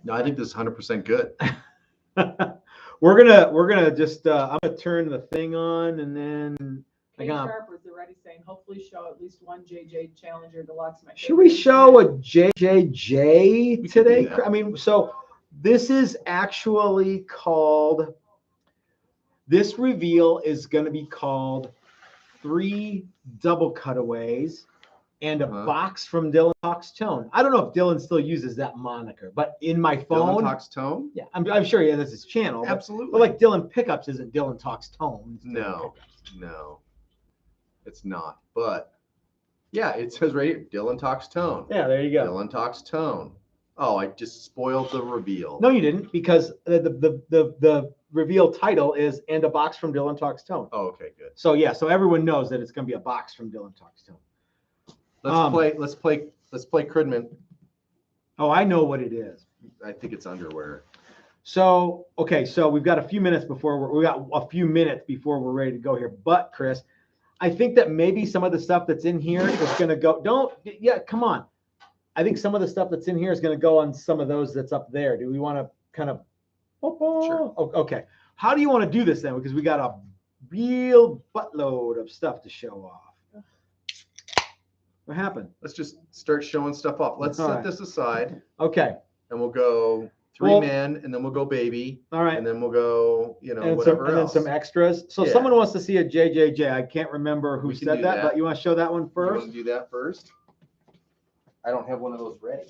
No, I think this is 100% good. We're gonna just I'm gonna turn the thing on and then Kate Sharpers already saying, hopefully show at least one JJ Challenger Deluxe. Should we show a JJJ We could today? do that. I mean, so this is actually called, this reveal is going to be called 3 double cutaways and a box from Dylan Talks Tone. I don't know if Dylan still uses that moniker, but in my phone. Dylan Talks Tone? Yeah, I'm sure he has his channel. Absolutely. But like Dylan Pickups isn't Dylan Talks Tone. No, it's not. But yeah, it says right here, Dylan Talks Tone. Yeah, there you go. Dylan Talks Tone. Oh, I just spoiled the reveal. No, you didn't, because the reveal title is "And a Box from Dylan Talks Tone." Oh, okay, good. So yeah, so everyone knows that it's going to be a box from Dylan Talks Tone. Let's play Cridman. Oh, I know what it is. I think it's underwear. So okay, so we've got a few minutes before we're ready to go here. But Chris, I think that maybe some of the stuff that's in here is going to go. Come on. I think some of the stuff that's in here is going to go on some of those that's up there. Do we want to kind of? Sure. Okay. How do you want to do this then? Because we got a real buttload of stuff to show off. What happened? Let's just start showing stuff off. Let's set this aside. Okay. And we'll go three men, and then we'll go baby. All right. And then we'll go, and whatever else. And then some extras. So someone wants to see a JJJ. I can't remember who said that, but you want to show that one first? You want to do that first? I don't have one of those ready.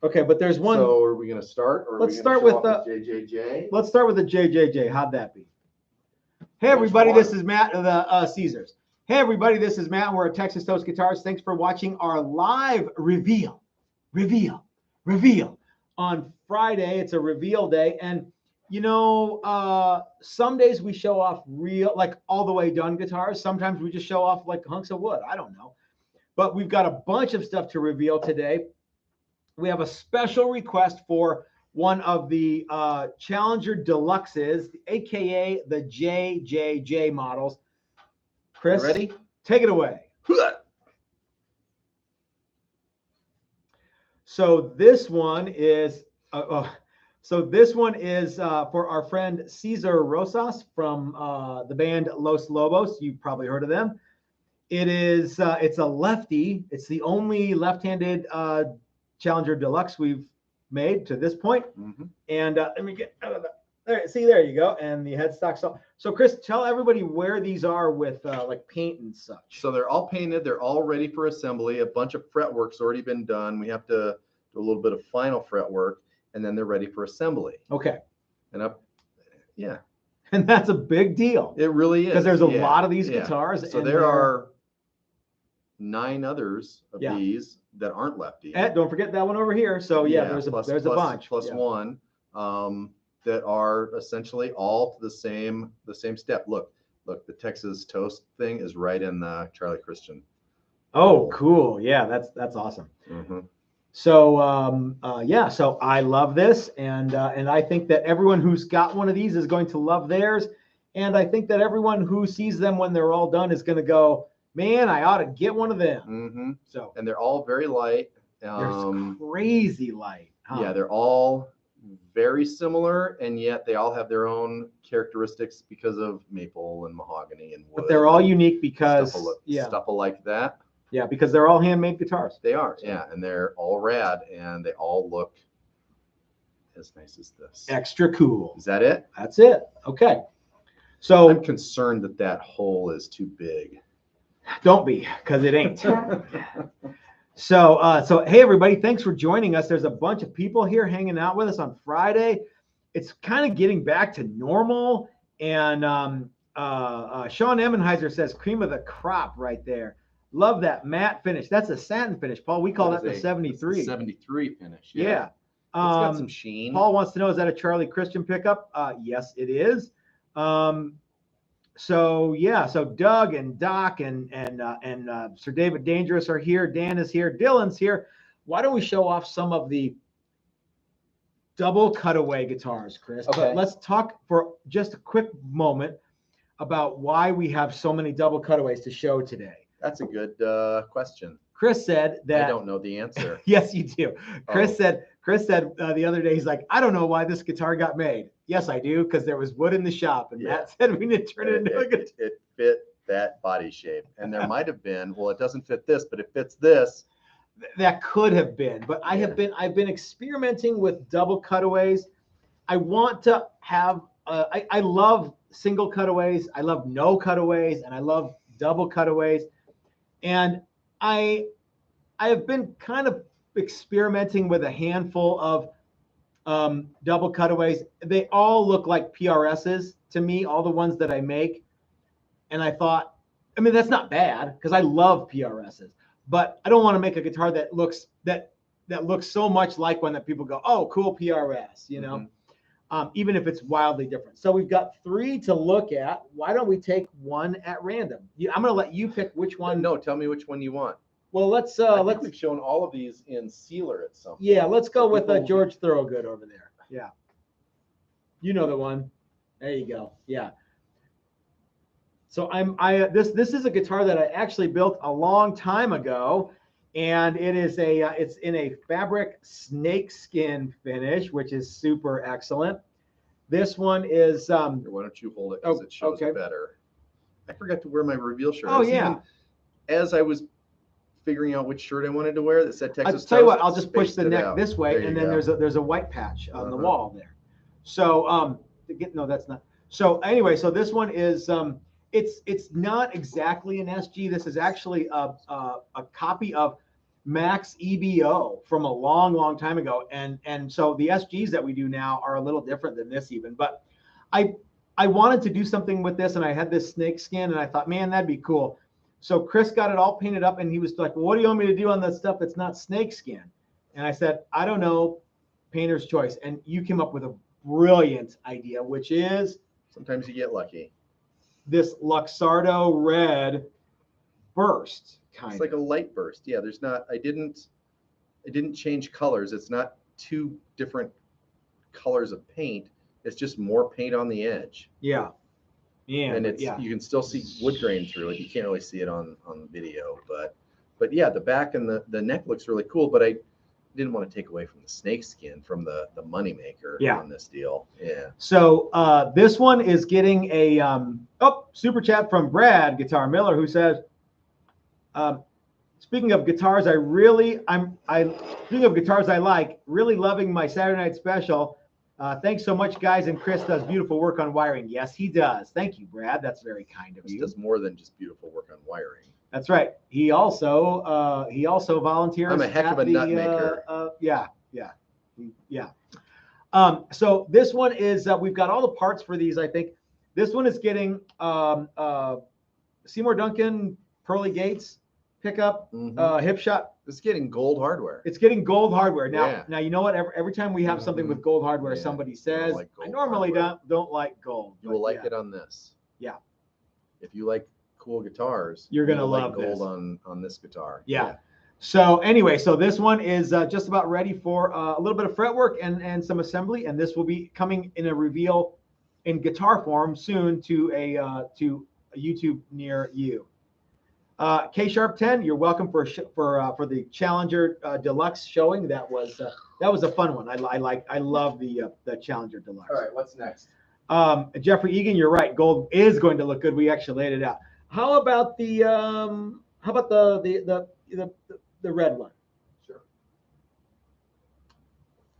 Okay, but there's one. So are we going to start? Or let's start with the JJJ. Let's start with the JJJ. How'd that be? Hey everybody, this is Matt of the Caesars. Hey everybody, this is Matt. We're at Texas Toast Guitars. Thanks for watching our live reveal on Friday. It's a reveal day, and some days we show off real, like all the way done guitars. Sometimes we just show off like hunks of wood. I don't know, but we've got a bunch of stuff to reveal today. We have a special request for one of the Challenger Deluxes, aka the JJJ models. Chris, ready? Take it away. So this one is for our friend Cesar Rosas from the band Los Lobos. You've probably heard of them. It's a lefty. It's the only left-handed Challenger Deluxe we've made to this point. Mm-hmm. And let me get out of that. There you go. And the headstock. So Chris, tell everybody where these are with like paint and such. So they're all painted. They're all ready for assembly. A bunch of fretwork's already been done. We have to do a little bit of final fretwork, and then they're ready for assembly. Okay. Yeah. And that's a big deal. It really is. Because there's a lot of these guitars. So there are 9 others of these that aren't lefty. And don't forget that one over here. So there's a bunch. Plus one that are essentially all to the same step. Look, the Texas Toast thing is right in the Charlie Christian. Oh, cool. Yeah, that's awesome. Mm-hmm. So so I love this, and I think that everyone who's got one of these is going to love theirs, and I think that everyone who sees them when they're all done is going to go, man, I ought to get one of them. Mm-hmm. So, and they're all very light. They're crazy light. Huh? Yeah, they're all very similar, and yet they all have their own characteristics because of maple and mahogany and wood. But they're all unique because stuff like that. Yeah, because they're all handmade guitars. They are, yeah, and they're all rad, and they all look as nice as this. Extra cool. Is that it? That's it. Okay. So I'm concerned that hole is too big. Don't be, because it ain't. So hey everybody, thanks for joining us. There's a bunch of people here hanging out with us on Friday. It's kind of getting back to normal, and Sean Emmenheiser says cream of the crop right there. Love that matte finish. That's a satin finish, Paul. We call that the 73. 73 finish. Yeah. It's got some sheen. Paul wants to know, is that a Charlie Christian pickup? Yes, it is. So Doug and Doc and Sir David Dangerous are here. Dan is here. Dylan's here. Why don't we show off some of the double cutaway guitars, Chris? Okay. But let's talk for just a quick moment about why we have so many double cutaways to show today. That's a good question. Chris said that I don't know the answer. Yes, you do. Chris Chris said the other day, he's like, I don't know why this guitar got made. Yes, I do, because there was wood in the shop. And Matt said we need to turn it into a guitar. It fit that body shape. And there might have been, well, it doesn't fit this, but it fits this. That could have been, but I've been experimenting with double cutaways. I want to have, I love single cutaways. I love no cutaways, and I love double cutaways. And I have been kind of experimenting with a handful of double cutaways. They all look like PRSs to me, all the ones that I make. And I thought, I mean, that's not bad because I love PRSs, but I don't want to make a guitar that looks so much like one that people go, oh, cool PRS, you know, even if it's wildly different. So we've got 3 to look at. Why don't we take one at random? I'm going to let you pick which one. No, tell me which one you want. Well, I think we've shown all of these in Sealer at some point. Yeah, let's go with George Thorogood over there. Yeah. You know the one. There you go. Yeah. So this is a guitar that I actually built a long time ago, and it is it's in a fabric snakeskin finish, which is super excellent. This one is why don't you hold it because it shows better. I forgot to wear my reveal shirt. Oh yeah. As I was figuring out which shirt I wanted to wear that said Texas Toast. I'll tell you what, I'll just push the neck this way, and then there's a white patch on the wall there. So no, that's not. So anyway, so this one is it's not exactly an SG. This is actually a copy of Max EBO from a long time ago, and so the SGs that we do now are a little different than this even. But I wanted to do something with this, and I had this snake skin, and I thought, man, that'd be cool. So Chris got it all painted up, and he was like, well, what do you want me to do on that stuff that's not snake skin? And I said, I don't know, painter's choice. And you came up with a brilliant idea, which is sometimes you get lucky. This Luxardo red burst kind of. It's like a light burst. Yeah, there's not, I didn't change colors. It's not 2 different colors of paint. It's just more paint on the edge. Yeah. Yeah, and it's you can still see wood grain through it. You can't really see it on video, but yeah, the back and the neck looks really cool. But I didn't want to take away from the snake skin from the moneymaker on this deal. Yeah. So this one is getting a super chat from Brad Guitar Miller, who says, speaking of guitars, speaking of guitars I like, really loving my Saturday night special. Thanks so much, guys. And Chris does beautiful work on wiring. Yes, he does. Thank you, Brad. That's very kind of you. He does more than just beautiful work on wiring. That's right. He also volunteers. I'm a heck of a nut maker. Yeah. So this one is we've got all the parts for these. I think this one is getting Seymour Duncan Pearly Gates pickup, Hipshot. It's getting gold hardware. It's getting gold hardware. Now you know what? Every time we have something with gold hardware, somebody says, I normally don't like gold. You will like it on this. Yeah. If you like cool guitars, you're gonna love gold on this guitar. Yeah. So anyway, so this one is just about ready for a little bit of fretwork and some assembly, and this will be coming in a reveal in guitar form soon to a YouTube near you. K Sharp 10, you're welcome for the Challenger Deluxe showing. That was a fun one. I love the Challenger Deluxe. All right, what's next? Jeffrey Egan, you're right. Gold is going to look good. We actually laid it out. How about the red one? Sure.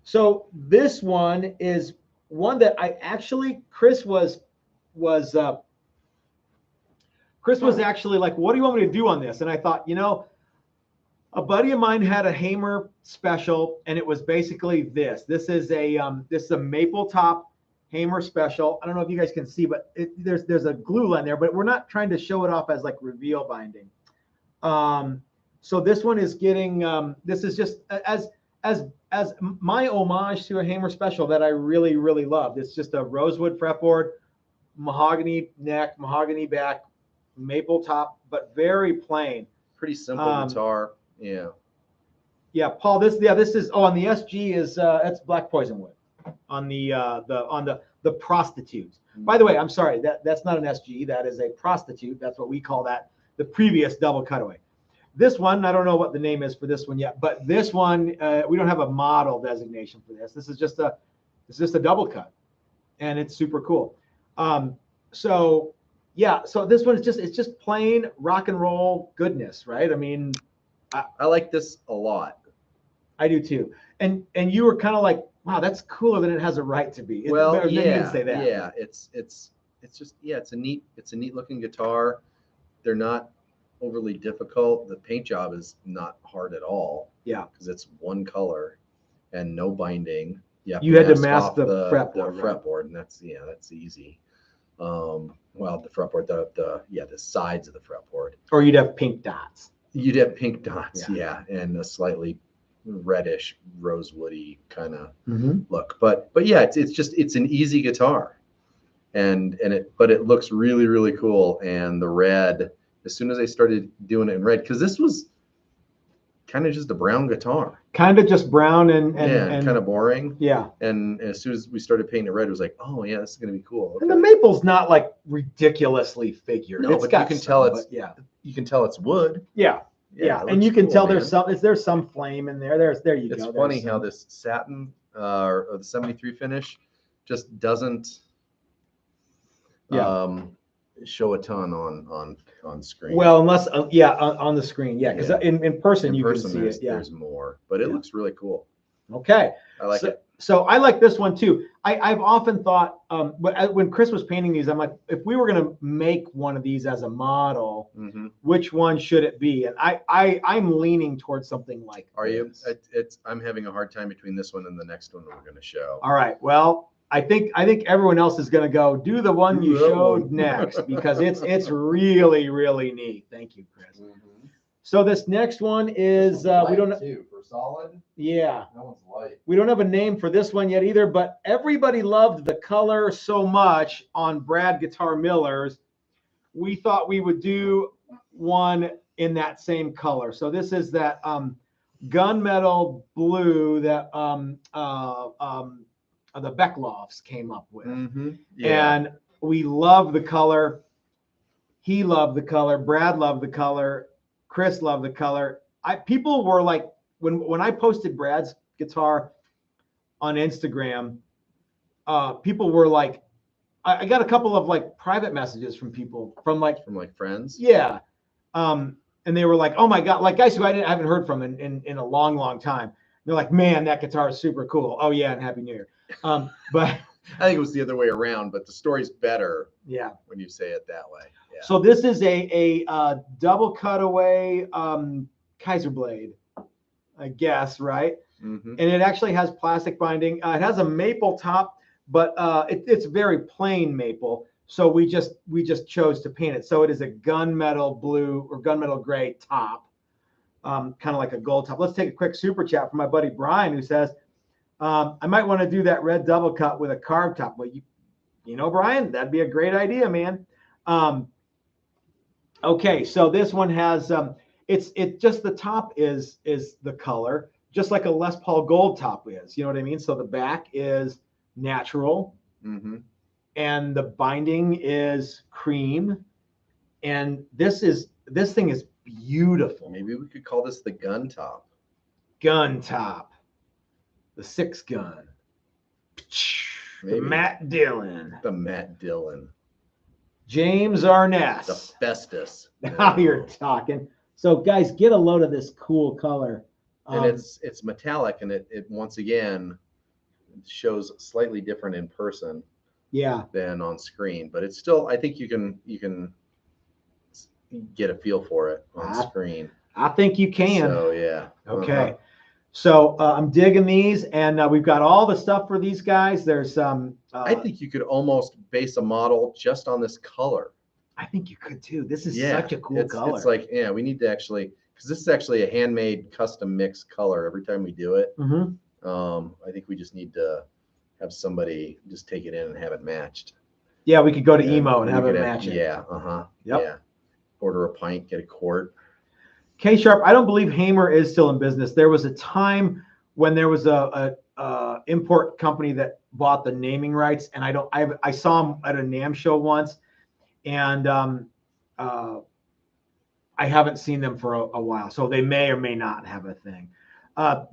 So this one is one that Chris was actually like, what do you want me to do on this? And I thought, a buddy of mine had a Hamer special, and it was basically this. This is a maple top Hamer special. I don't know if you guys can see, but there's a glue line there, but we're not trying to show it off as like reveal binding. So this one is getting, this is just as my homage to a Hamer special that I really, really loved. It's just a rosewood fretboard, mahogany neck, mahogany back, maple top, but very plain. Pretty simple guitar. Yeah, Paul, this is on the SG is that's black poison wood on the prostitute. By the way, I'm sorry, that's not an SG, that is a prostitute. That's what we call that, the previous double cutaway. This one, I don't know what the name is for this one yet, but this one, we don't have a model designation for this. This is just a double cut, and it's super cool. So yeah, so this one is it's just plain rock and roll goodness, right? I mean, I like this a lot. I do too. And you were kind of like, wow, that's cooler than it has a right to be. Well, You didn't say that. yeah, it's just, yeah, it's a neat looking guitar. They're not overly difficult. The paint job is not hard at all. Yeah, because it's one color and no binding. You had to mask mask the fretboard, the fretboard, and that's easy. Well, the fretboard, the sides of the fretboard. Or you'd have pink dots. You'd have pink dots, yeah, and a slightly reddish, rosewoody kind of look. But yeah, it's an easy guitar, but it looks really, really cool. And the red, as soon as I started doing it in red, because this was kind of just a brown guitar. Kind of just brown and kind of boring. Yeah. And as soon as we started painting it red, it was like, oh yeah, this is gonna be cool. Okay. And the maple's not like ridiculously figured. No, it's but got you can tell it's yeah. You can tell it's wood. Yeah. And you can cool, tell man. there's some flame in there. There you It's go. funny how this satin or the 73 finish just doesn't show a ton on screen. Well, unless on the screen, because in person you can see it. Yeah, there's more, but it looks really cool. Okay, I like it. So I like this one too. I've often thought, when Chris was painting these, I'm like, if we were going to make one of these as a model, which one should it be? And I'm leaning towards something like. Are you? I'm having a hard time between this one and the next one that we're going to show. All right. Well, I think everyone else is going to go do the one you showed next because it's really, really neat. Thank you, Chris. So this next one is we don't know. For solid. Yeah. That one's light. We don't have a name for this one yet either, but everybody loved the color so much on Brad Guitar Miller's. We thought we would do one in that same color. So this is that gunmetal blue that the Beckloffs came up with. And we love the color. He loved the color. Brad loved the color. Chris loved the color. People were like, when I posted Brad's guitar on Instagram, people were like, I got a couple of like private messages from people from friends. Yeah. And they were like, oh my God, like guys who I haven't heard from in a long, long time. They're like, man, that guitar is super cool. Oh yeah, and Happy New Year. But I think it was the other way around, but the story's better. Yeah. When you say it that way. Yeah. So this is a double cutaway Kaiser blade, I guess, right? And it actually has plastic binding. It has a maple top, but it's very plain maple. So we just chose to paint it. So it is a gunmetal blue or gunmetal gray top, kind of like a gold top. Let's take a quick super chat from my buddy Brian, who says, I might want to do that red double cut with a carved top. Well, you know, Brian, that'd be a great idea, man. Okay, so this one has it's just the top is the color, just like a Les Paul gold top is. You know what I mean? So the back is natural, and the binding is cream, and this thing is beautiful. Maybe we could call this the gun top. Gun top. The 6-gun. Maybe. Matt Dillon. The Matt Dillon. James Arness. The bestest. Now you're talking. So guys, get a load of this cool color. And it's metallic, and it once again shows slightly different in person. Yeah. Than on screen, but it's still, I think you can get a feel for it on screen. I think you can. So yeah. Okay. So I'm digging these, and we've got all the stuff for these guys. There's I think you could almost base a model just on this color. I think you could too. This is such a cool color. It's like, yeah, we need to actually, because this is actually a handmade custom mix color every time we do it. I think we just need to have somebody just take it in and have it matched. Yeah, we could go to Emo and have it matching. Yeah. Yeah. Order a pint, get a quart. K-Sharp, I don't believe Hamer is still in business. There was a time when there was a import company that bought the naming rights, and I saw him at a NAMM show once, and I I haven't seen them for a while, so they may or may not have a thing.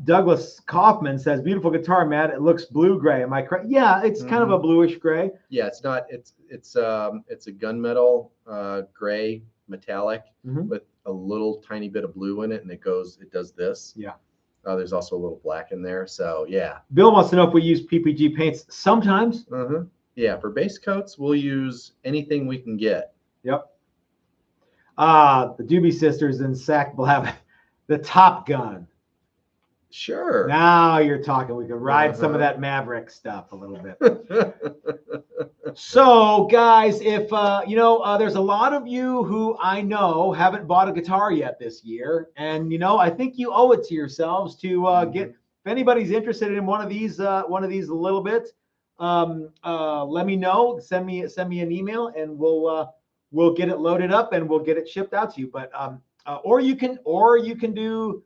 Douglas Kaufman says, "Beautiful guitar, Matt. It looks blue gray. Am I correct?" Yeah, it's kind of a bluish gray. Yeah, it's not. It's a gunmetal gray metallic with a little tiny bit of blue in it, and it does this. Yeah. There's also a little black in there. So yeah. Bill wants to know if we use PPG paints sometimes. Yeah, for base coats, we'll use anything we can get. Yep. The Doobie Sisters and Sack Blab, the Top Gun. Sure. Now you're talking. We could ride some of that Maverick stuff a little bit. So, guys, if there's a lot of you who I know haven't bought a guitar yet this year, and I think you owe it to yourselves to get. If anybody's interested in one of these a little bit, let me know. Send me an email, and we'll get it loaded up and we'll get it shipped out to you. But or you can do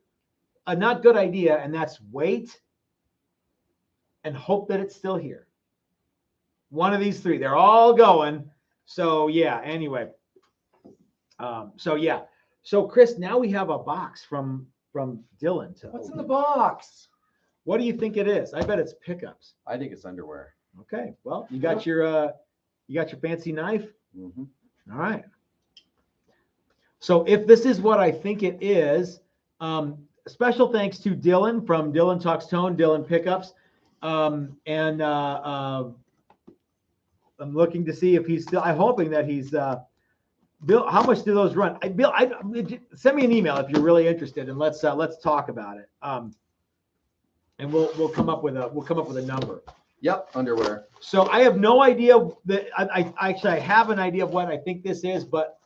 a not good idea, and that's wait and hope that it's still here. One of these three, they're all going. So yeah, anyway. So Chris, now we have a box from Dylan. What's in the box? What do you think it is? I bet it's pickups. I think it's underwear. Okay. Well, you got your fancy knife. All right. So if this is what I think it is, special thanks to Dylan from Dylan Talks Tone, Dylan Pickups. I'm looking to see if he's still. I'm hoping that he's. Bill, how much do those run? Bill, send me an email if you're really interested, and let's talk about it. And we'll come up with a number. Yep, underwear. So I have no idea that I have an idea of what I think this is, but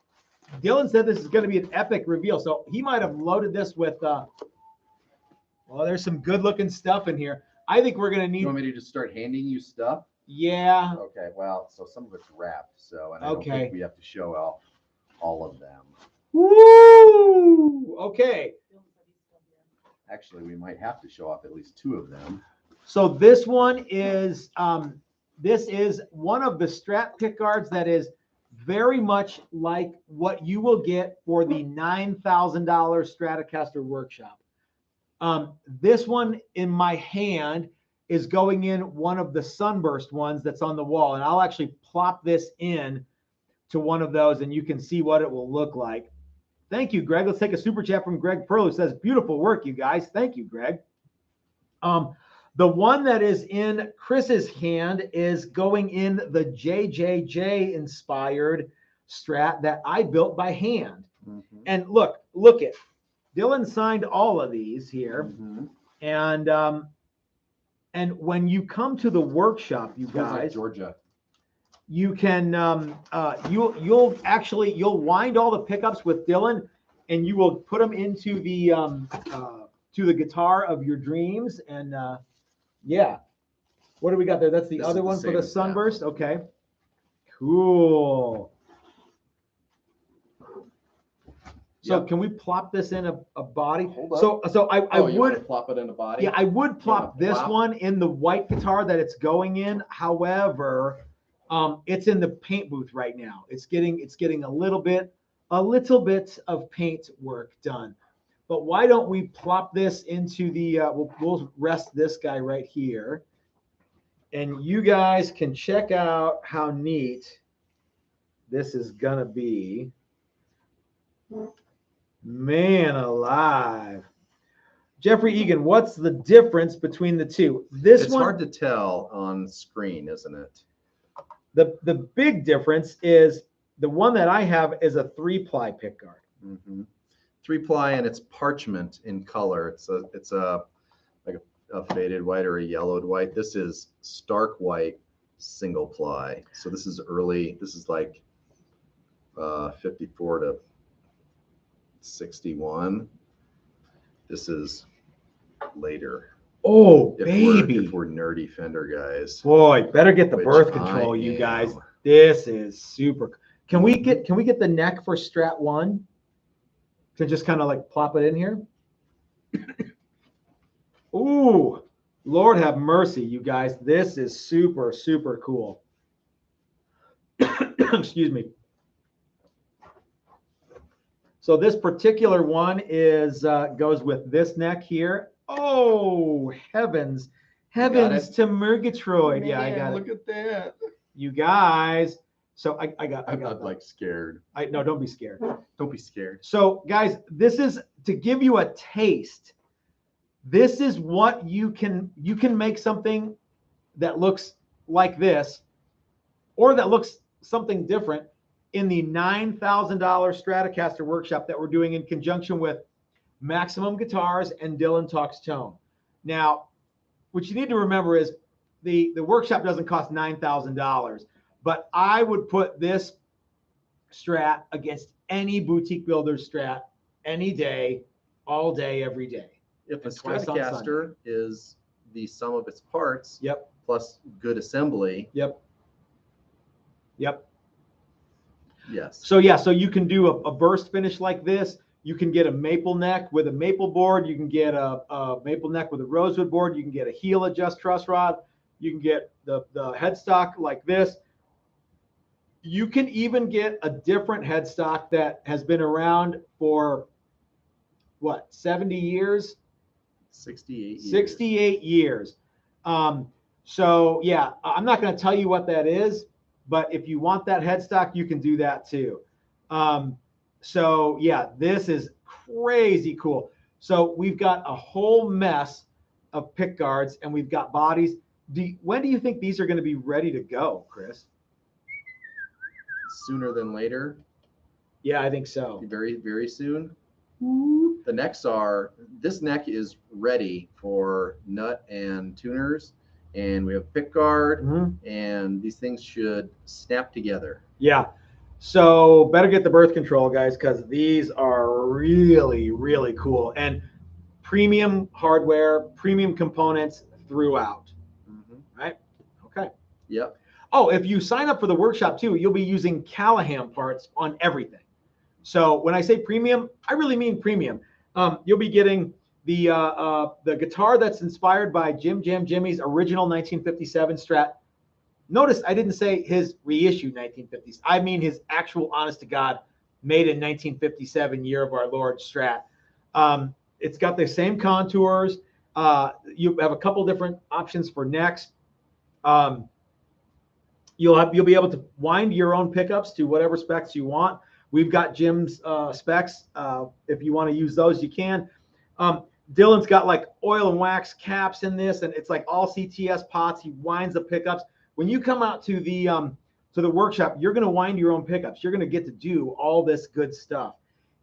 Dylan said this is going to be an epic reveal. So he might have loaded this with. Well, there's some good-looking stuff in here. I think we're going to need. You want me to just start handing you stuff? Yeah. Okay. Well, so some of it's wrapped, so and I don't think we have to show off all of them. Woo! Okay. Actually, we might have to show off at least 2 of them. So this one is this is one of the Strat pickguards that is very much like what you will get for the $9,000 Stratocaster Workshop. This one in my hand is going in one of the Sunburst ones that's on the wall, and I'll actually plop this in to one of those, and you can see what it will look like. Thank you, Greg. Let's take a super chat from Greg Pearl, who says, "Beautiful work, you guys." Thank you, Greg. The one that is in Chris's hand is going in the JJJ inspired Strat that I built by hand. And look it. Dylan signed all of these here. And when you come to the workshop, you guys, like Georgia, you can you'll wind all the pickups with Dylan, and you will put them into the guitar of your dreams. And yeah, what do we got there? That's the other one for the Sunburst. Okay, cool. So can we plop this in a body? So I would plop it in a body. Yeah, I would plop this one in the white guitar that it's going in. However, it's in the paint booth right now. It's getting a little bit of paint work done. But why don't we plop this into the? We'll rest this guy right here, and you guys can check out how neat this is gonna be. Man alive. Jeffrey Egan, what's the difference between the two? It's hard to tell on screen, isn't it? The big difference is the one that I have is a 3-ply pickguard. 3-ply, and it's parchment in color. It's like a faded white or a yellowed white. This is stark white single ply. So this is early. This is like 54 to 61. This is later. Oh, baby. If we're nerdy Fender guys. Boy, better get the birth control, you guys. This is super. Can we get the neck for Strat 1? To just kind of like plop it in here. Ooh, Lord have mercy, you guys. This is super, super cool. Excuse me. So this particular one is goes with this neck here. Oh, heavens to Murgatroyd. Yeah, I got it. Look at that. You guys. So I got I'm that. like scared. No, don't be scared. Don't be scared. So guys, this is to give you a taste. This is what you can make something that looks like this, or that looks something different in the $9,000 Stratocaster workshop that we're doing in conjunction with Maximum Guitars and Dylan Talks Tone. Now, what you need to remember is the workshop doesn't cost $9,000, but I would put this Strat against any boutique builder's Strat any day, all day, every day. If a Stratocaster is the sum of its parts, yep, plus good assembly, yep. Yes. So yeah, so you can do a burst finish like this. You can get a maple neck with a maple board. You can get a maple neck with a rosewood board. You can get a heel adjust truss rod. You can get the headstock like this. You can even get a different headstock that has been around for what, 70 years? 68 years. 68 years. So yeah, I'm not going to tell you what that is, but if you want that headstock, you can do that too. So yeah, this is crazy cool. So we've got a whole mess of pick guards and we've got bodies. When do you think these are going to be ready to go, Chris? Sooner than later. Yeah, I think so. Very, very soon. The necks this neck is ready for nut and tuners, and we have pick guard, and these things should snap together. Yeah. So better get the birth control, guys, because these are really, really cool. And premium hardware, premium components throughout. Right? Okay. Yep. Oh, if you sign up for the workshop too, you'll be using Callahan parts on everything. So when I say premium, I really mean premium. You'll be getting the guitar that's inspired by Jim Jam Jimmy's original 1957 Strat. Notice I didn't say his reissued 1950s. I mean his actual, honest to God, made in 1957 year of our Lord Strat. It's got the same contours. You have a couple different options for necks. You'll be able to wind your own pickups to whatever specs you want. We've got Jim's specs. If you want to use those, you can. Dylan's got like oil and wax caps in this, and it's like all CTS pots. He winds the pickups. When you come out to the workshop, you're going to wind your own pickups. You're going to get to do all this good stuff.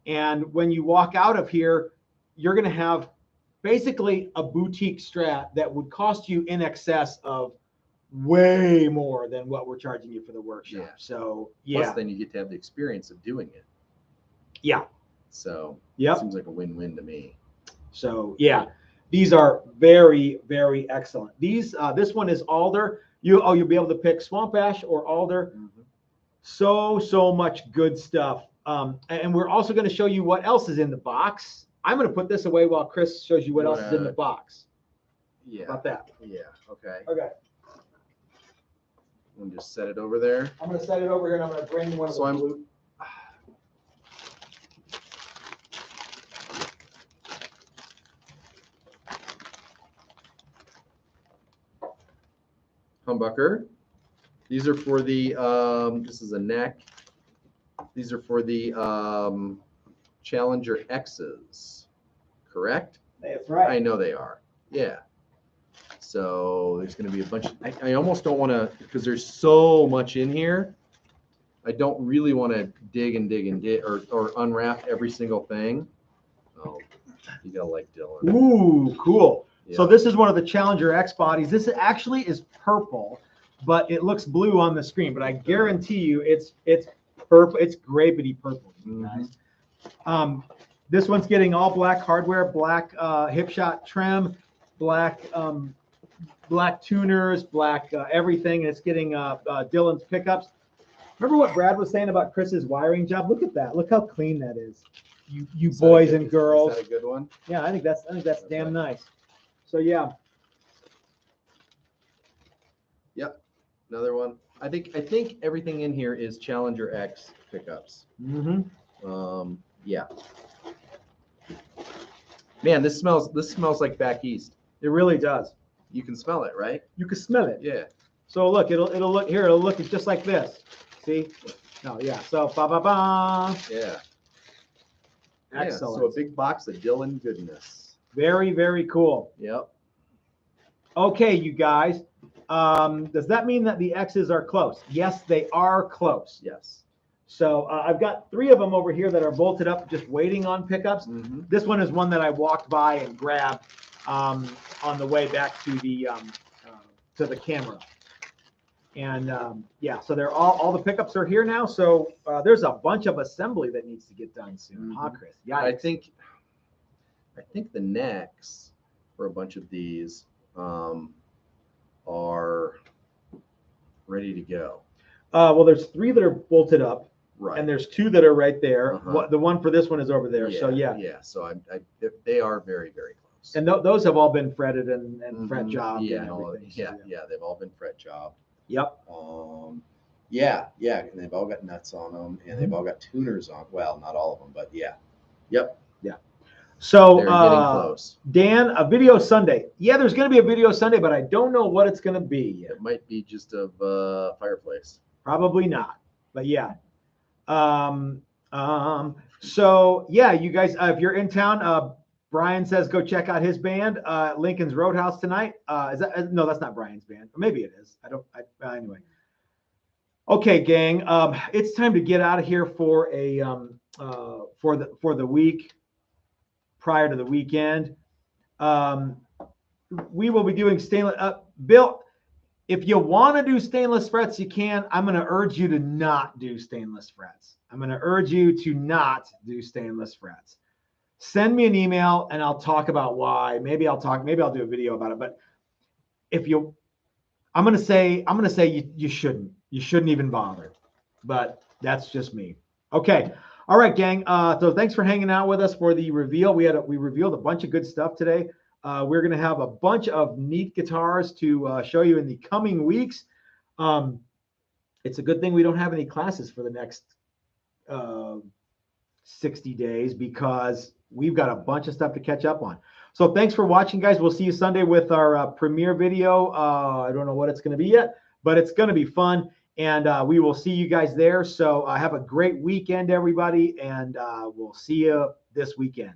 And when you walk out of here, you're going to have basically a boutique Strat that would cost you in excess of way more than what we're charging you for the workshop. Yeah. So yeah. Plus then you get to have the experience of doing it. Yeah. So yeah, seems like a win-win to me. So yeah, these are very, very excellent. These this one is alder. You'll be able to pick swamp ash or alder. So much good stuff. And we're also going to show you what else is in the box. I'm going to put this away while Chris shows you what else is in the box. Yeah. How about that? Yeah. Okay. Okay. I'm gonna just set it over there. I'm going to set it over here, and I'm going to bring one of the blue. Humbucker. These are for the this is a neck. These are for the Challenger X's, correct? That's right. I know they are. Yeah. So there's going to be a bunch. I almost don't want to, because there's so much in here. I don't really want to dig or unwrap every single thing. Oh, you gotta like Dylan. Ooh, cool. Yeah. So this is one of the Challenger X bodies. This actually is purple, but it looks blue on the screen. But I guarantee you, it's purple. It's grapey purple, you guys. This one's getting all black hardware, black Hipshot trim, black tuners, black everything. It's getting Dylan's pickups. Remember what Brad was saying about Chris's wiring job? Look at that. Look how clean that is. You boys and girls. Is that a good one? Yeah, I think that's damn nice. So yeah. Yep. Another one. I think everything in here is Challenger X pickups. Yeah. Man, this smells like back east. It really does. You can smell it, right? You can smell it. Yeah. So look, it'll look just like this. See? No, yeah. So ba ba ba. Yeah. Excellent. Yeah, so a big box of Dylan goodness. Very, very cool. Yep. Okay, you guys. Does that mean that the X's are close? Yes, they are close. Yes. So I've got 3 of them over here that are bolted up, just waiting on pickups. Mm-hmm. This one is one that I walked by and grabbed on the way back to the camera. And yeah, so they're all the pickups are here now. So there's a bunch of assembly that needs to get done soon. Mm-hmm. Huh, Chris? Yeah. I think the necks for a bunch of these are ready to go. Well, there's 3 that are bolted up. Right. And there's 2 that are right there. Uh-huh. The one for this one is over there. Yeah, So yeah. Yeah. So they are very, very close. And those have all been fretted and fret jobbed. Yeah. And everything. Yeah. They've all been fret job. Yep. Yeah. And they've all got nuts on them, and they've all got tuners on. Well, not all of them, but yeah. Yep. Yeah. So they're getting close. Dan, a video Sunday. Yeah, there's going to be a video Sunday, but I don't know what it's going to be yet. It might be just of fireplace. Probably not. But yeah. So yeah, you guys, if you're in town, Brian says go check out his band, Lincoln's Roadhouse tonight. No, that's not Brian's band. Or maybe it is. Anyway. Okay, gang. It's time to get out of here for the week prior to the weekend. We will be doing stainless. Bill, if you want to do stainless frets, you can. I'm going to urge you to not do stainless frets. I'm going to urge you to not do stainless frets. Send me an email and I'll talk about why. Maybe I'll do a video about it. But I'm going to say you shouldn't. You shouldn't even bother. But that's just me. Okay. All right, gang. So thanks for hanging out with us for the reveal. We revealed a bunch of good stuff today. We're going to have a bunch of neat guitars to show you in the coming weeks. It's a good thing we don't have any classes for the next 60 days because we've got a bunch of stuff to catch up on. So thanks for watching, guys. We'll see you Sunday with our premiere video. I don't know what it's going to be yet, but it's going to be fun. And we will see you guys there. So have a great weekend, everybody. And we'll see you this weekend.